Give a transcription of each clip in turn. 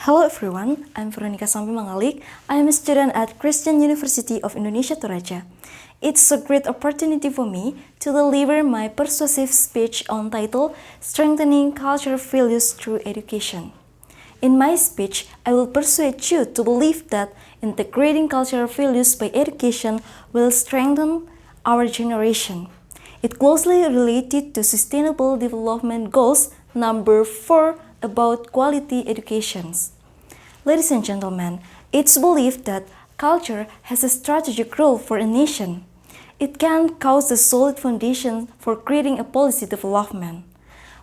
Hello everyone, I'm Feronika Sampe Mangalik. I am a student at Christian University of Indonesia Toraja. It's a great opportunity for me to deliver my persuasive speech on title Strengthening Cultural Values Through Education. In my speech, I will persuade you to believe that integrating cultural values by education will strengthen our generation. It closely related to Sustainable Development Goals number 4 about quality educations. Ladies and gentlemen, it's believed that culture has a strategic role for a nation. It can cause a solid foundation for creating a policy development.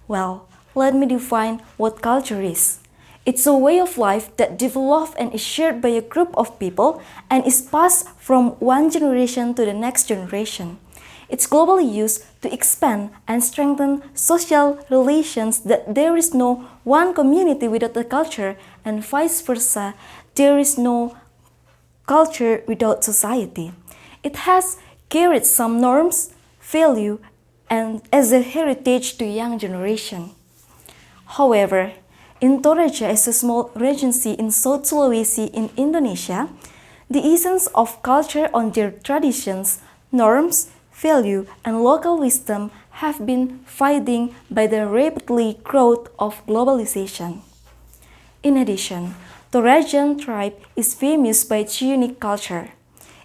Well, let me define what culture is. It's a way of life that develops and is shared by a group of people and is passed from one generation to the next generation. It's globally used to expand and strengthen social relations that there is no one community without a culture and vice versa, there is no culture without society. It has carried some norms, value, and as a heritage to young generation. However, in Toraja as a small regency in South Sulawesi in Indonesia, the essence of culture on their traditions, norms, value, and local wisdom have been fading by the rapidly growth of globalization. In addition, Torajan tribe is famous by its unique culture.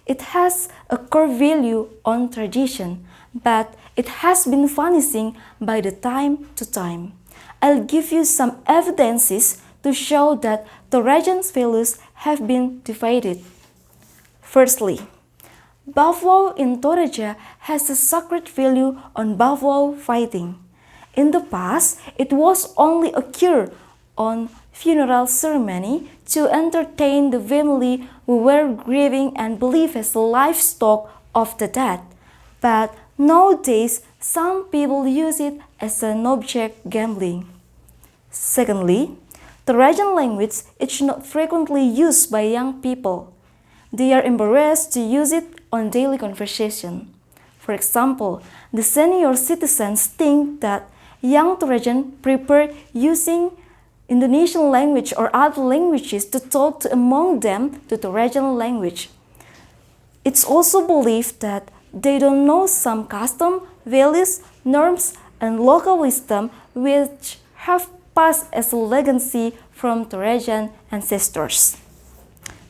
It has a core value on tradition, but it has been vanishing by the time to time. I'll give you some evidences to show that Torajan's values have been divided. Firstly, buffalo in Toraja has a sacred value on buffalo fighting. In the past, it was only occurred on funeral ceremony to entertain the family who were grieving and believed as the livestock of the dead. But nowadays, some people use it as an object gambling. Secondly, the Torajan language is not frequently used by young people. They are embarrassed to use it on daily conversation. For example, the senior citizens think that young Torajan prefer using Indonesian language or other languages to talk among them to Torajan language. It's also believed that they don't know some custom, values, norms, and local wisdom which have passed as a legacy from Torajan ancestors.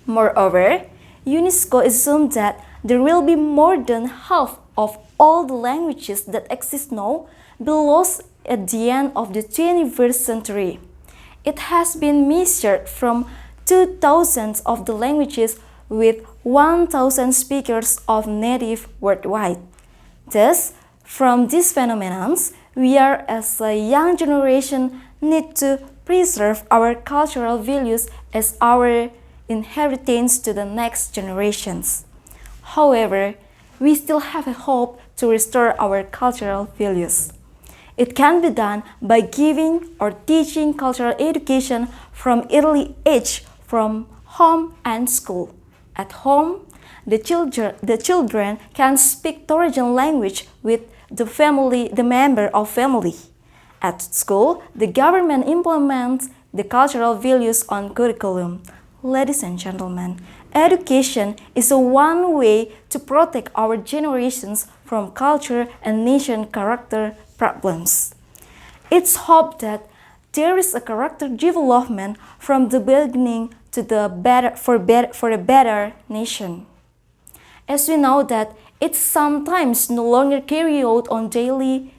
Moreover, UNESCO assumed that there will be more than half of all the languages that exist now be lost at the end of the 21st century. It has been measured from 2,000 of the languages with 1,000 speakers of native worldwide. Thus, from these phenomena, we are as a young generation need to preserve our cultural values as our inheritance to the next generations. However, we still have a hope to restore our cultural values. It can be done by giving or teaching cultural education from early age from home and school. At home, the children can speak Torajan language with the member of family. At school, the government implements the cultural values on curriculum. Ladies and gentlemen, education is one way to protect our generations from culture and nation character problems. It's hoped that there is a character development from the beginning to for a better nation. As we know that it's sometimes no longer carried out on daily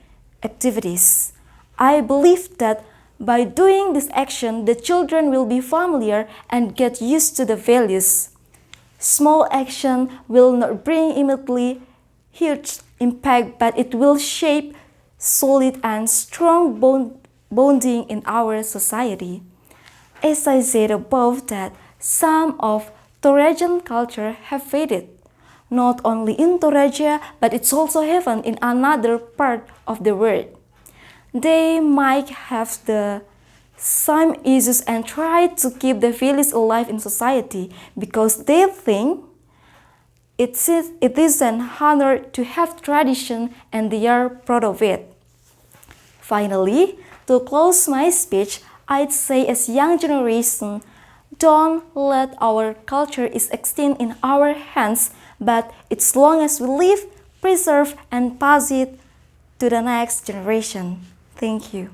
activities. I believe that by doing this action, the children will be familiar and get used to the values. Small action will not bring immediately huge impact, but it will shape solid and strong bonding in our society. As I said above that some of Torajan culture have faded, not only in Toraja, but it's also happened in another part of the world. They might have the same issues and try to keep the values alive in society because they think it is an honor to have tradition and they are proud of it. Finally, to close my speech, I'd say as young generation, don't let our culture is extinct in our hands, but it's long as we live, preserve, and pass it to the next generation. Thank you.